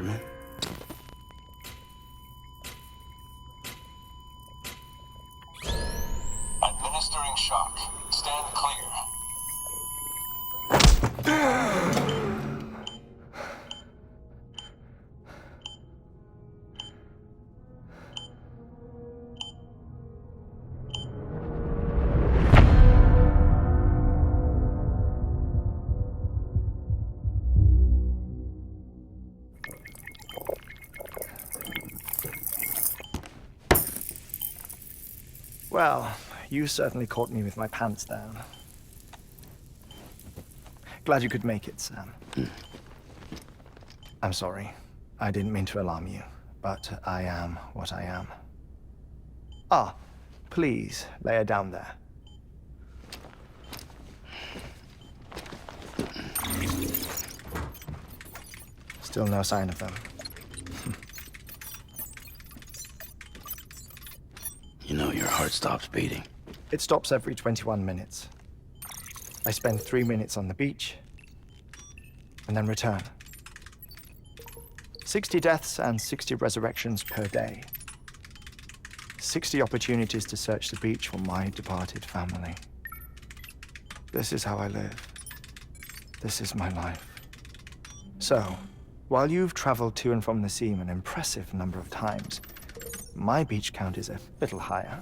Hardman. Administering shock. Stand clear. Well, you certainly caught me with my pants down. Glad you could make it, Sam. I'm sorry. I didn't mean to alarm you, but I am what I am. Ah, please, lay her down there. Still no sign of them. You know your heart stops beating. It stops every 21 minutes. I spend 3 minutes on the beach, and then return. 60 deaths and 60 resurrections per day. 60 opportunities to search the beach for my departed family. This is how I live. This is my life. So, while you've traveled to and from the seam an impressive number of times, my beach count is a little higher.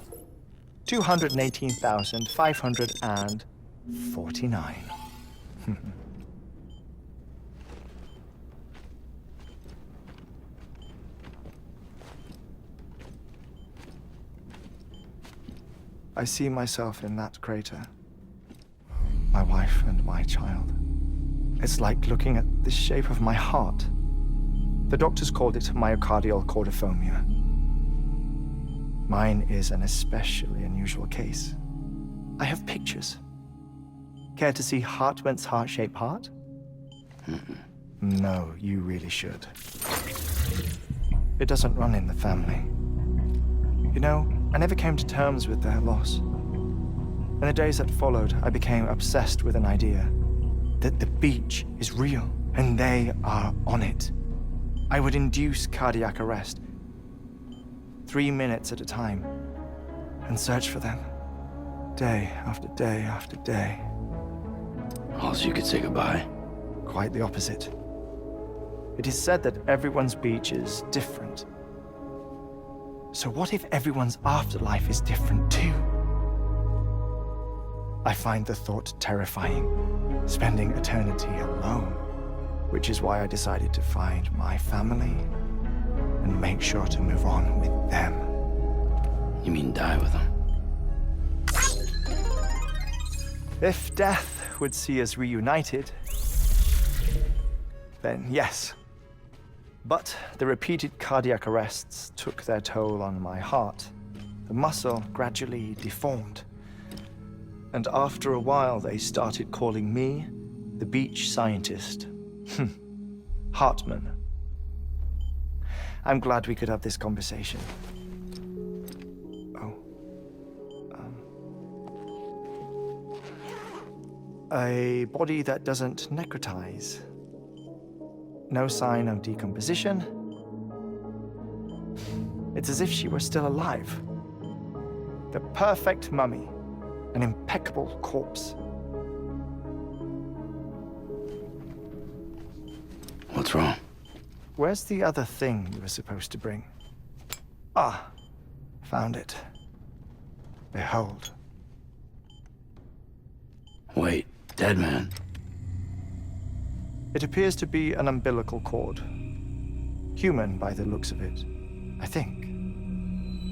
218,549. I see myself in that crater. My wife and my child. It's like looking at the shape of my heart. The doctors called it myocardial chordophobia. Mine is an especially unusual case. I have pictures. Care to see Hartman's heart-shaped heart? No, you really should. It doesn't run in the family. You know, I never came to terms with their loss. In the days that followed, I became obsessed with an idea that the beach is real and they are on it. I would induce cardiac arrest, 3 minutes at a time, and search for them, day after day after day. Also, you could say goodbye. Quite the opposite. It is said that everyone's beach is different. So what if everyone's afterlife is different too? I find the thought terrifying, spending eternity alone, which is why I decided to find my family and make sure to move on with them. You mean die with them? If death would see us reunited, then yes. But the repeated cardiac arrests took their toll on my heart. The muscle gradually deformed. And after a while, they started calling me the beach scientist. Hartman. I'm glad we could have this conversation. A body that doesn't necrotize. No sign of decomposition. It's as if she were still alive. The perfect mummy. An impeccable corpse. What's wrong? Where's the other thing you were supposed to bring? Ah, found it. Behold. Wait, dead man. It appears to be an umbilical cord. Human by the looks of it, I think.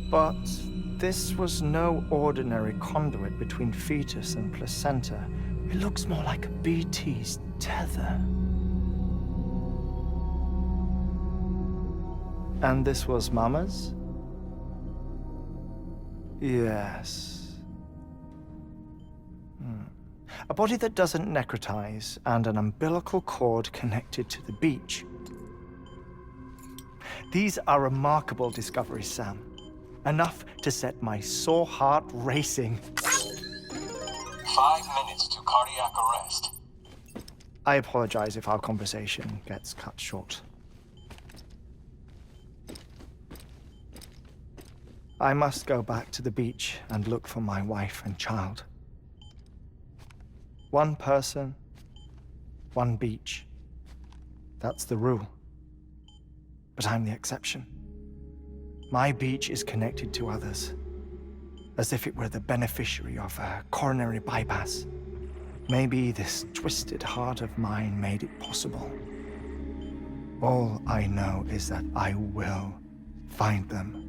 But this was no ordinary conduit between fetus and placenta. It looks more like a BT's tether. And this was Mama's? Yes. A body that doesn't necrotize and an umbilical cord connected to the beach. These are remarkable discoveries, Sam. Enough to set my sore heart racing. 5 minutes to cardiac arrest. I apologize if our conversation gets cut short. I must go back to the beach and look for my wife and child. One person, one beach. That's the rule. But I'm the exception. My beach is connected to others, as if it were the beneficiary of a coronary bypass. Maybe this twisted heart of mine made it possible. All I know is that I will find them.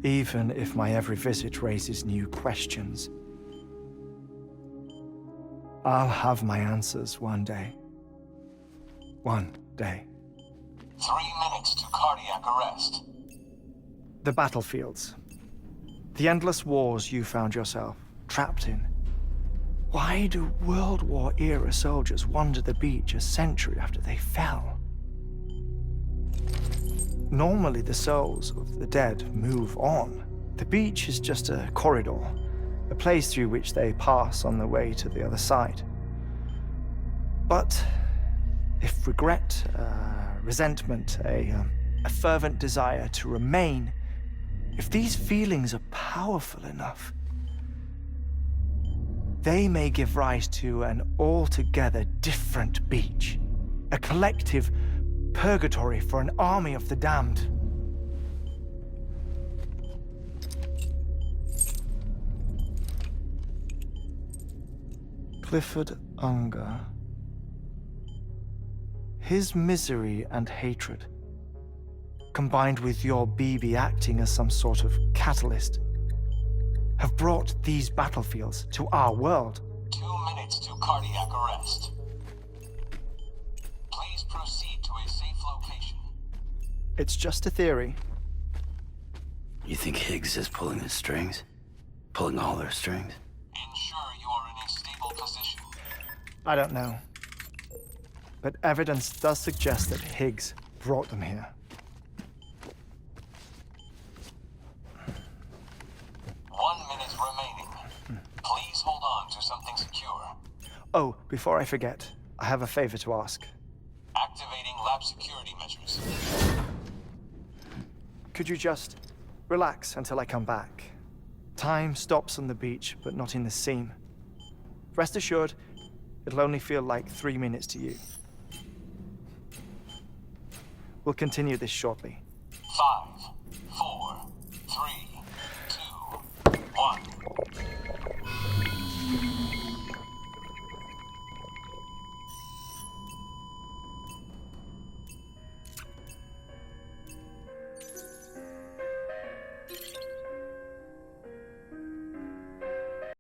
Even if my every visit raises new questions, I'll have my answers one day. One day. 3 minutes to cardiac arrest. The battlefields. The endless wars you found yourself trapped in. Why do World War-era soldiers wander the beach a century after they fell? Normally, the souls of the dead move on. The beach is just a corridor, a place through which they pass on the way to the other side. But if regret, resentment, a fervent desire to remain, if these feelings are powerful enough, they may give rise to an altogether different beach, a collective purgatory for an army of the damned. Clifford Unger. His misery and hatred, combined with your BB acting as some sort of catalyst, have brought these battlefields to our world. 2 minutes to cardiac arrest. Please proceed to a safe location. It's just a theory. You think Higgs is pulling the strings? Pulling all their strings? Ensure you are in a stable position. I don't know. But evidence does suggest that Higgs brought them here. 1 minute remaining. Please hold on to something secure. Oh, before I forget, I have a favor to ask. Activating lab security measures. Could you just relax until I come back? Time stops on the beach, but not in the scene. Rest assured, it'll only feel like 3 minutes to you. We'll continue this shortly. 5,